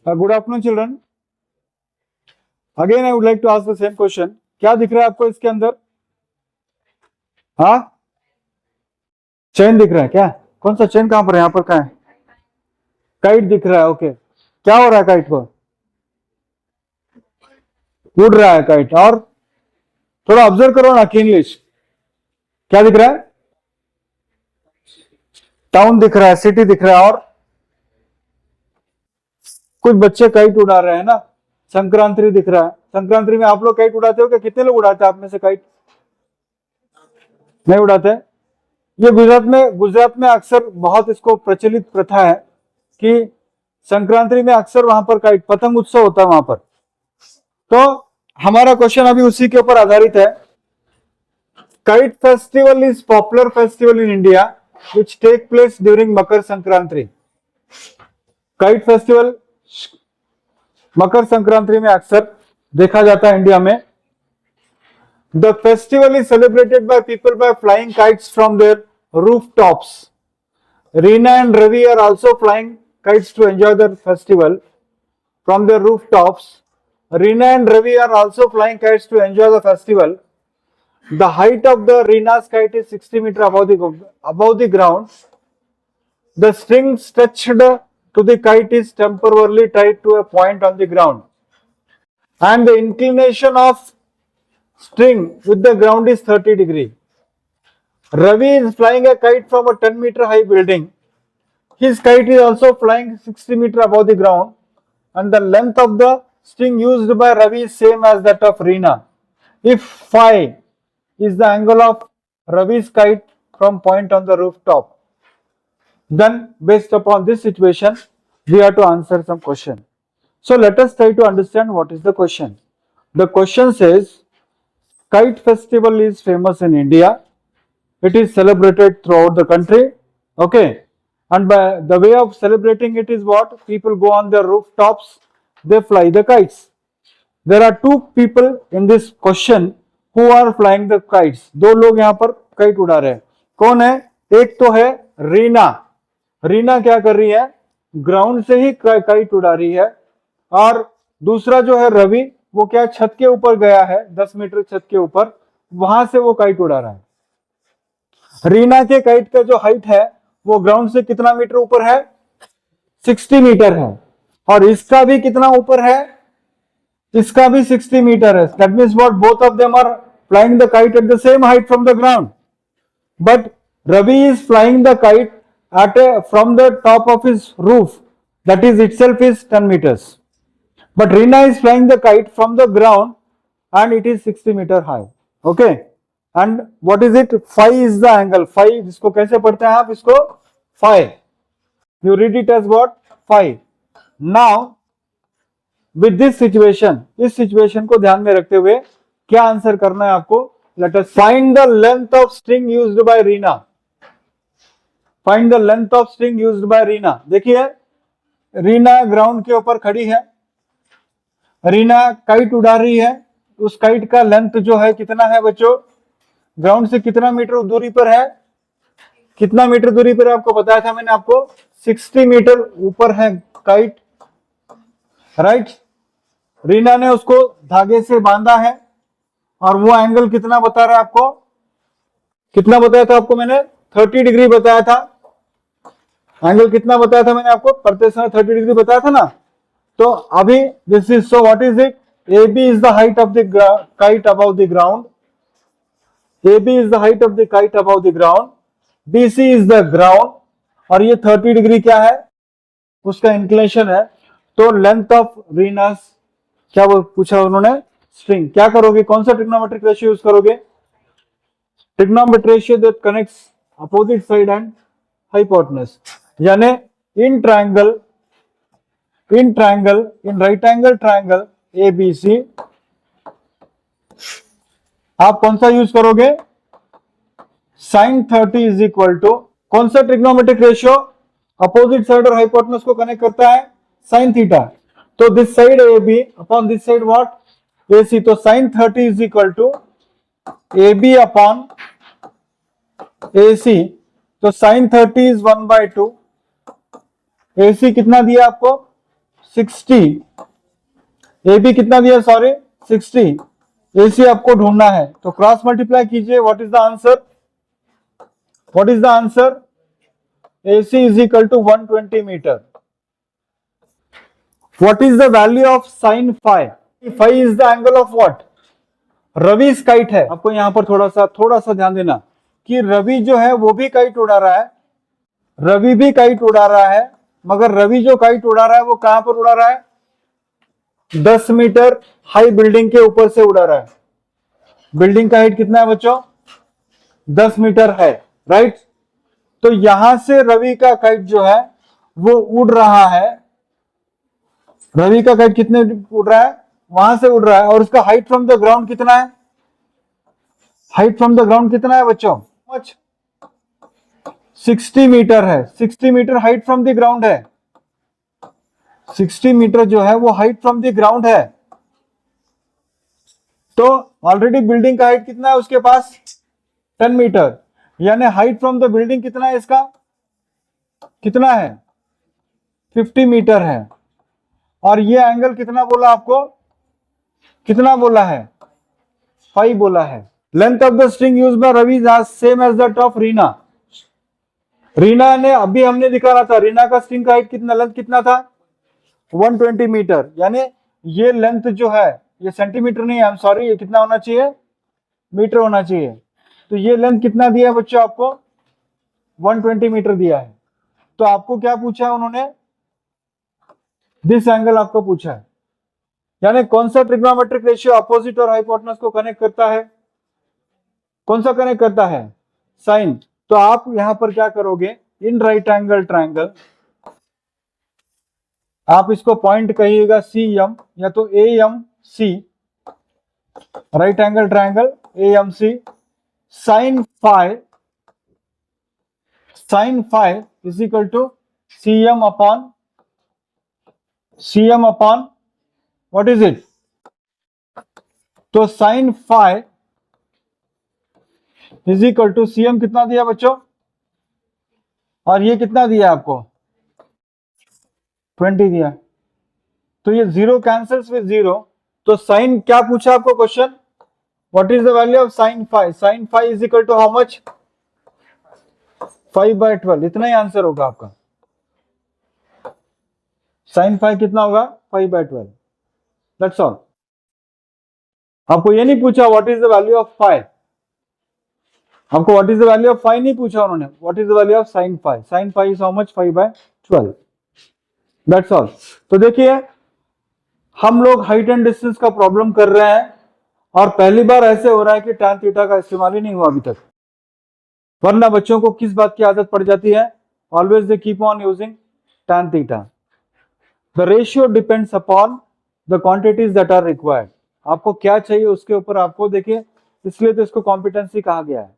Good afternoon children. Again I would like to ask the same question. क्या दिख रहा है आपको इसके अंदर? हाँ, चेन दिख रहा है क्या? कौन सा चेन? कहां पर है? यहाँ पर कहाँ है? काइट दिख रहा है। ओके, क्या हो रहा है काइट को? उड़ रहा है काइट। और थोड़ा ऑब्जर्व करो ना कि इंग्लिश क्या दिख रहा है? टाउन दिख रहा है, सिटी दिख रहा है, और कुछ बच्चे काइट उड़ा रहे हैं ना। संक्रांति दिख रहा है। संक्रांति में आप लोग काइट उड़ाते हो क्या? कितने लोग उड़ाते हैं आप में से काइट? नहीं उड़ाते? ये गुजरात में अक्सर बहुत इसको प्रचलित प्रथा है कि संक्रांति में अक्सर वहां पर काइट पतंग उत्सव होता है वहां पर। तो हमारा क्वेश्चन अभी उसी के ऊपर आधारित है। Kite festival is popular festival in India which take place during Makar Sankranti. Kite festival Makar Sankranti में अक्सर देखा जाता है इंडिया में। The festival is celebrated by people by flying kites from their rooftops. Reena and Ravi are also flying kites to enjoy the festival from their rooftops. Reena and Ravi are also flying kites to enjoy the festival. The height of the Reena's kite is 60 meters above the ground. The string stretched to the kite is temporarily tied to a point on the ground. And the inclination of string with the ground is 30 degree. Ravi is flying a kite from a 10-meter high building. His kite is also flying 60 meters above the ground, and the length of the string used by Ravi is same as that of Reena. If phi is the angle of Ravi's kite from point on the rooftop, then based upon this situation, we have to answer some question. So let us try to understand what is the question. The question says, Kite festival is famous in India. It is celebrated throughout the country. Okay. And by the way of celebrating it is what? People go on their rooftops, they fly the kites. There are two people in this question who are flying the kites. दो लोग यहाँ पर kite उड़ा रहे हैं। कौन है? एक तो है रीना। रीना क्या कर रही है? ग्राउंड से ही काइट उड़ा रही है। और दूसरा जो है रवि, वो क्या छत के ऊपर गया है, 10 मीटर छत के ऊपर, वहां से वो काइट उड़ा रहा है। रीना के काइट का जो हाइट है वो ग्राउंड से कितना मीटर ऊपर है? 60 मीटर है। और इसका भी कितना ऊपर है? इसका भी 60 मीटर है। That means what? Both of them are flying the kite at the same height from the ground, but Ravi is flying the kite from the top of his roof, that is itself is 10 meters. But Reena is flying the kite from the ground and it is 60 meter high. Okay. And what is it? Phi is the angle. Phi, इसको कैसे पढ़ते हैं आप? इसको phi. You read it as what? Phi. Now, with this situation, इस situation को ध्यान में रखते हुए क्या आंसर करना है आपको? Let us find the length of string used by Reena. Find the length of string used by Reena. देखिए, रीना ग्राउंड के ऊपर खड़ी है। रीना काइट उड़ा रही है। उस काइट का लेंथ जो है कितना है बच्चों? ग्राउंड से कितना मीटर दूरी पर है? कितना मीटर दूरी पर आपको बताया था मैंने आपको? 60 मीटर ऊपर है काइट, राइट। रीना ने उसको धागे से बांधा है और वो एंगल कितना बता रहा है आपको? कितना बताया था आपको मैंने? 30 डिग्री बताया था। एंगल कितना बताया था मैंने आपको? पढ़ते समय 30 डिग्री बताया था ना। तो अभी this is, so what is it? AB is the height of the kite above the ground. AB is the height of the kite above the ground. BC is the ground. और ये 30 degree क्या है? उसका inclination है। तो length of Reena's क्या वो पूछा उन्होंने? स्ट्रिंग। क्या करोगे? कौन सा ट्रिग्नोमेट्रिक रेशियो यूज करोगे? Trigonometric ratio that connects opposite side and hypotenuse. यानी in triangle, in right angle triangle ABC, आप कौन सा यूज करोगे? sin 30 इज इक्वल टू कौन सा ट्रिग्नोमेट्रिक रेशियो अपोजिट साइड और हाइपोटेनस को कनेक्ट करता है? sin theta. तो this side AB upon this side what? AC। तो sin 30 is equal to AB upon AC। तो sin 30 इज 1/2। AC कितना दिया आपको? 60, ए बी कितना दिया, सॉरी 60, ए सी आपको ढूंढना है, तो क्रॉस मल्टीप्लाई कीजिए। What is the answer, what is the answer, A C is equal to 120 metre. What is the value of sine phi, phi is the angle of what, Ravi kite है। आपको यहां पर थोड़ा सा ध्यान देना कि रवि जो है वो भी काइट उड़ा रहा है, रवि भी काइट उड़ा रहा है, मगर रवि जो काइट उड़ा रहा है वो कहां पर उड़ा रहा है, 10 मीटर हाई बिल्डिंग के ऊपर से उड़ा रहा है। बिल्डिंग का हाइट कितना है बच्चों, 10 मीटर है, राइट। तो यहां से रवि का काइट जो है वो उड़ रहा है, रवि का काइट कितने उड़ रहा है, वहां से उड़ रहा है, और उसका हाइट फ्रॉम द ग्राउंड कितना है, हाइट फ्रॉम द ग्राउंड कितना है बच्चों, 60 मीटर है। 60 metre height from the ground है, 60 मीटर जो है वो हाइट फ्रॉम द ग्राउंड है। तो ऑलरेडी बिल्डिंग का हाइट कितना है उसके पास, 10 मीटर, यानी हाइट फ्रॉम द बिल्डिंग कितना है, इसका कितना है, 50 मीटर है। और ये एंगल कितना बोला आपको, कितना बोला है, 5 बोला है। Length of the string use by Ravi is same as that of Reena. Reena ने अभी हमने दिखाना था, रीना का स्ट्रिंग का हाइट कितना, लेंथ कितना था, 120 मीटर, यानी ये लेंथ जो है ये सेंटीमीटर नहीं है, आई एम सॉरी, ये कितना होना चाहिए, मीटर होना चाहिए। तो ये लेंथ कितना दिया है बच्चों आपको, 120 मीटर दिया है। तो आपको क्या पूछा है उन्होंने, दिस एंगल आपको पूछा है, यानी कौन सा ट्रिग्नोमेट्रिक रेशियो अपोजिट और हाइपोटेनस को कनेक्ट करता है, कौन सा कनेक्ट करता है, साइन। तो आप यहां पर क्या करोगे, इन राइट एंगल ट्रायंगल, आप इसको पॉइंट कहिएगा सी एम या तो A M C, right angle triangle A M C, sine phi is equal to C M upon what is it, तो sine phi is equal to C M कितना दिया बच्चों, और ये कितना दिया आपको, 20 दिया। तो ये 0 कैंसल्स विद 0, तो साइन क्या पूछा आपको question, what is the value of sine phi, sine phi is equal to how much, 5/12, इतना ही आंसर होगा आपका। साइन फाई कितना होगा, 5/12, दैट्स ऑल। आपको ये नहीं पूछा what is the value of phi, आपको what is the value of phi नहीं पूछा उन्होंने, what is the value of sine phi, sine phi is how much, 5/12, that's all. तो देखिए हम लोग हाइट एंड डिस्टेंस का प्रॉब्लम कर रहे हैं, और पहली बार ऐसे हो रहा है कि tan थीटा का इस्तेमाल ही नहीं हुआ अभी तक, वरना बच्चों को किस बात की आदत पड़ जाती है, always they keep on using tan theta. The ratio depends upon the quantities that are required, आपको क्या चाहिए उसके ऊपर आपको देखिए, इसलिए तो इसको कॉम्पिटेंसी कहा गया है।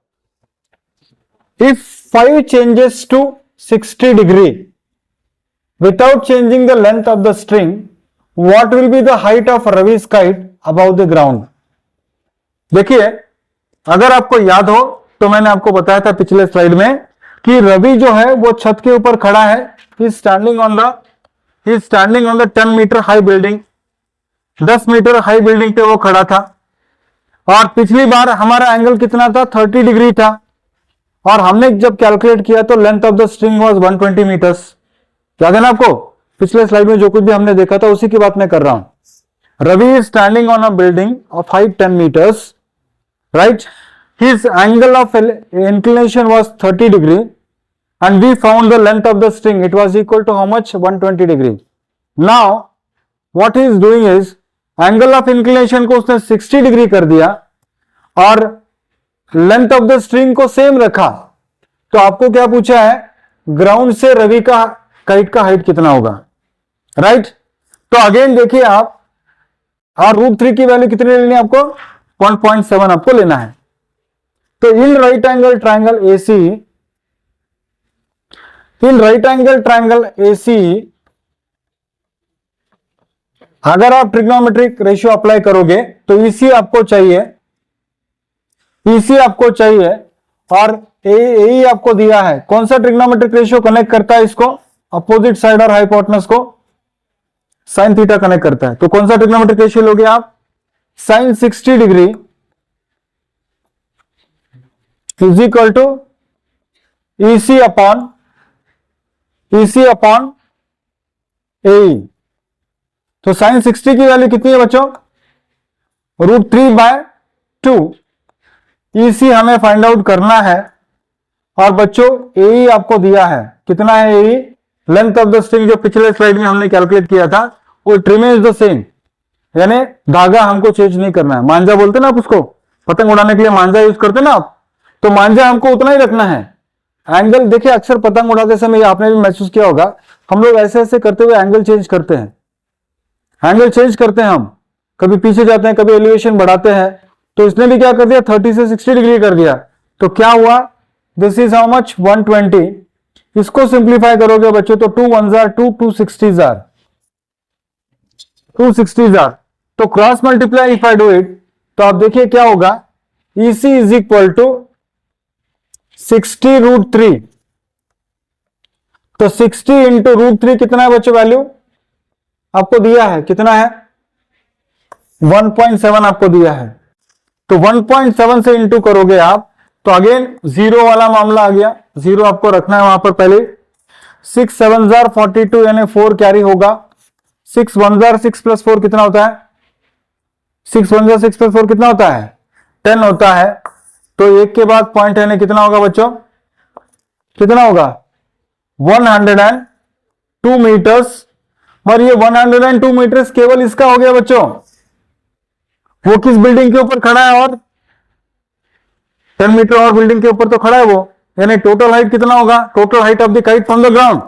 If 5 changes to 60 degree without changing the length of the string, what will be the height of Ravi's kite above the ground? देखिए अगर आपको याद हो तो मैंने आपको बताया था पिछले स्लाइड में कि रवि जो है वो छत के ऊपर खड़ा है, he is standing on the 10 metre high building, 10 metre high building पे वो खड़ा था, और पिछली बार हमारा एंगल कितना था, 30 डिग्री था, और हमने जब कैलकुलेट किया तो length of the string was 120 metres. याद है ना आपको, पिछले स्लाइड में जो कुछ भी हमने देखा था उसी की बात मैं कर रहा हूं। Ravi is standing on a building of height 10 metres, right, his angle of inclination was 30 degree and we found the length of the string, it was equal to how much, 120 degree. Now what he is doing is, angle of inclination को उसने 60 degree कर दिया और length of the string को same रखा। तो आपको क्या पूछा है, ग्राउंड से रवि का काइट का हाइट कितना होगा, राइट। तो अगेन देखिए आप, और √3 की वैल्यू कितनी लेनी है आपको, 1.7 आपको लेना है। तो in right angle triangle AC अगर आप ट्रिग्नोमेट्रिक रेशियो अप्लाई करोगे तो EC आपको चाहिए और AE आपको दिया है। कौन सा ट्रिग्नोमेट्रिक रेशियो कनेक्ट करता है इसको, अपोजिट साइड और हाइपोटेनस को, साइन थीटा कनेक्ट करता है। तो कौन सा ट्रिग्नोमेट्रिक रेशियो लोगे आप? Sine 60 degree is equal to EC upon a. तो साइन 60 की वैल्यू कितनी है बच्चों? √3/2। ईसी हमें फाइंड आउट करना है। और बच्चों ए आपको दिया है, कितना है ए? लेंथ ऑफ द स्ट्रिंग जो पिछले स्लाइड में हमने कैलकुलेट किया था वो रिमेन्स द सेम, यानी धागा हमको चेंज नहीं करना है। मांझा बोलते ना आप उसको, पतंग उड़ाने के लिए मांझा यूज करते ना आप, तो मांझा हमको उतना ही रखना है। एंगल देखिए, अक्सर पतंग उड़ाते समय आपने भी महसूस किया होगा, हम लोग ऐसे ऐसे करते हुए एंगल चेंज करते हैं। एंगल चेंज करते हैं हम, कभी पीछे जाते हैं, कभी एलिवेशन बढ़ाते हैं। तो इसने भी क्या कर दिया, 30 से 60 डिग्री कर दिया। तो क्या हुआ, दिस इज हाउ मच 120। इसको सिंप्लीफाई करोगे बच्चों तो 2 1s are 2, 2 60s are 260s are। तो cross multiply if I do it, तो आप देखिए क्या होगा, EC इज इक्वल टू 60√3। तो 60 इंटू √3 कितना है बच्चों? वैल्यू आपको दिया है, कितना है? 1.7 आपको दिया है। तो 1.7 से इंटू करोगे आप तो अगेन जीरो वाला मामला आ गया, जीरो आपको रखना है वहां पर पहले। 6 7s are 42 यानी 4 कैरी होगा। 6 1s are 6 + 4 कितना होता है? 6 1s are 6 + 4 कितना होता है? 10 होता है। तो एक के बाद पॉइंट है, कितना होगा बच्चों? कितना होगा? 102 मीटर्स। और ये 102 मीटर्स केवल इसका हो गया बच्चों। वो किस बिल्डिंग के ऊपर खड़ा है? और 10 मीटर और बिल्डिंग के ऊपर तो खड़ा है वो, यानी टोटल हाइट कितना होगा? Total height of the kite from the ground,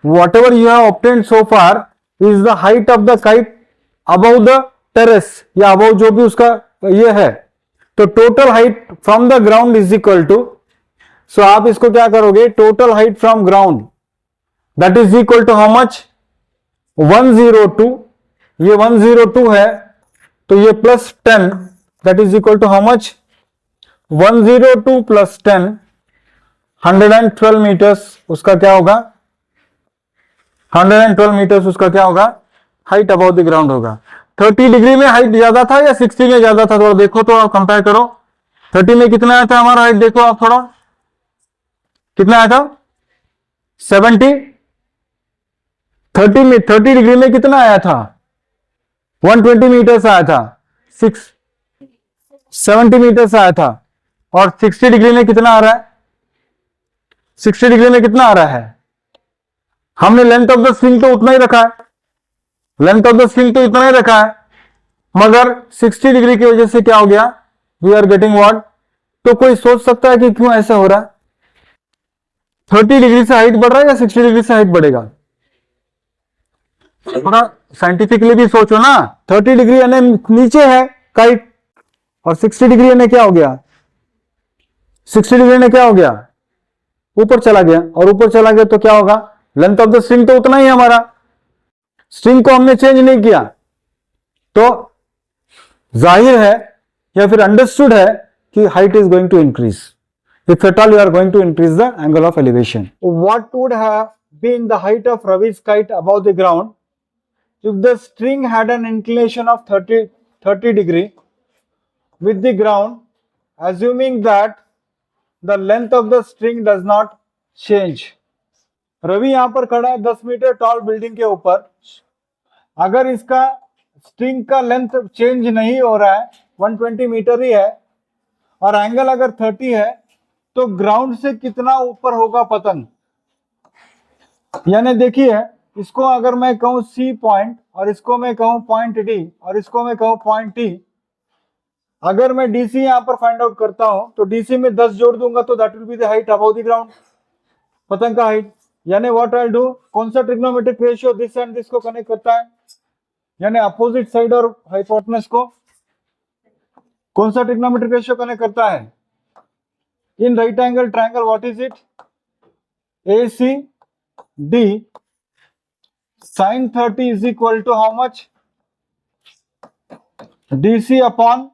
whatever you have obtained so far is the height of the kite above the terrace, या अबव जो भी उसका ये है। तो total height from the ground is equal to, so आप इसको क्या करोगे, total height from ground that is equal to how much? 102। ये 102 है, तो ये plus 10 that is equal to how much? 102 plus 10 112 metres. उसका क्या होगा? 112 मीटर्स उसका क्या होगा? हाइट अबाउ द ग्राउंड होगा। 30 डिग्री में हाइट ज्यादा था या 60 में ज्यादा था? थोड़ा देखो तो, आप कंपेयर करो। 30 में कितना आया था हमारा हाइट? देखो आप थोड़ा, कितना आया था? 70। 30 डिग्री में कितना आया था? 120 मीटर्स आया था। 70 मीटर्स आया था। और 60 डिग्री में कितना आ रहा है? 60 डिग्री में कितना आ रहा है? हमने लेंथ ऑफ द स्ट्रिंग तो उतना ही रखा है, लेंथ ऑफ द स्ट्रिंग तो इतना ही रखा है, मगर 60 डिग्री की वजह से क्या हो गया? We are getting what? तो कोई सोच सकता है कि क्यों ऐसा हो रहा है? 30 डिग्री से हाइट बढ़ रहा है या 60 डिग्री से हाइट बढ़ेगा? थोड़ा साइंटिफिकली भी सोचो ना। 30 डिग्री यानी नीचे है काइट, और 60 डिग्री यानी क्या हो गया? 60 डिग्री ने क्या हो गया? ऊपर चला गया। और ऊपर चला गया तो क्या होगा? लेंथ ऑफ द स्ट्रिंग तो उतना ही है हमारा, स्ट्रिंग को हमने चेंज नहीं किया। तो जाहिर है या फिर अंडरस्टूड है कि height is going to increase if at all you are going to increase the angle of elevation. What would have been the height of रवि's kite above the ground if the string had an inclination of 30 degree with the ground, assuming that the length of the string does not change? Ravi यहां पर खड़ा है 10 metre tall building के ऊपर। अगर इसका string का लेंथ चेंज नहीं हो रहा है, 120 मीटर ही है, और एंगल अगर 30 है, तो ग्राउंड से कितना ऊपर होगा पतंग? यानी देखिए, इसको अगर मैं कहूं C पॉइंट, और इसको मैं कहूं पॉइंट D, और इसको मैं कहूं पॉइंट T, अगर मैं DC यहां पर फाइंड आउट करता हूं तो DC में 10 जोड़ दूंगा तो that will be the height above the ground, पतंग का हाइट। यानी व्हाट आई डू, कौन सा trigonometric ratio this and this को कनेक्ट करता है? यानी अपोजिट साइड और हाइपोटेनस को कौन सा ट्रिग्नोमेट्रिक रेशियो कनेक्ट करता है? In right angle triangle what is it? ACD sin 30 is equal to how much? DC upon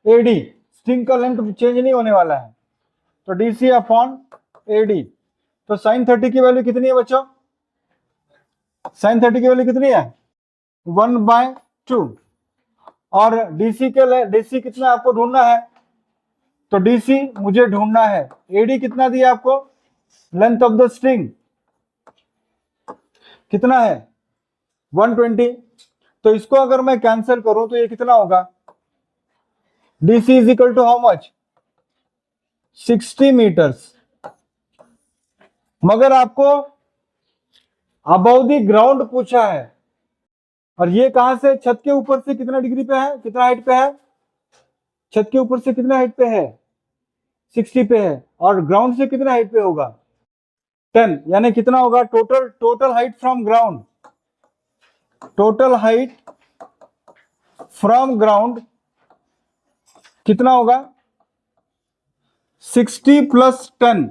AD। String का लेंथ चेंज नहीं होने वाला है, तो DC अपॉन AD। तो sin 30 की वैल्यू कितनी है बच्चों? साइन 30 की वैल्यू कितनी है 1/2। और डीसी कितना आपको ढूंढना है, तो डीसी मुझे ढूंढना है, एडी कितना दिया आपको, लेंथ ऑफ द स्ट्रिंग कितना है 120। तो इसको अगर मैं कैंसिल करूं तो ये कितना होगा, DC is equal to how much 60 metres. मगर आपको अबव द ग्राउंड पूछा है, और ये कहां से, छत के ऊपर से कितना डिग्री पे है, कितना हाइट पे है, छत के ऊपर से कितना हाइट पे है 60 पे है, और ग्राउंड से कितना हाइट पे होगा 10, यानी कितना होगा total height from ground, total height from ground कितना होगा 60 प्लस 10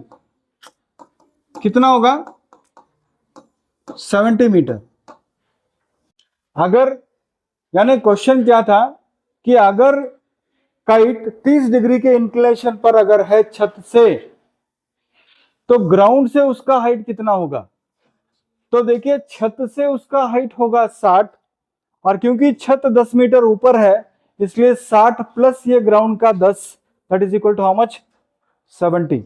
कितना होगा 70 मीटर। अगर यानी क्वेश्चन क्या था कि अगर काइट 30 डिग्री के इंक्लिनेशन पर अगर है छत से, तो ग्राउंड से उसका हाइट कितना होगा। तो देखिए छत से उसका हाइट होगा 60, और क्योंकि छत 10 मीटर ऊपर है इसलिए 60 प्लस ये ग्राउंड का 10, that is equal to how much 70।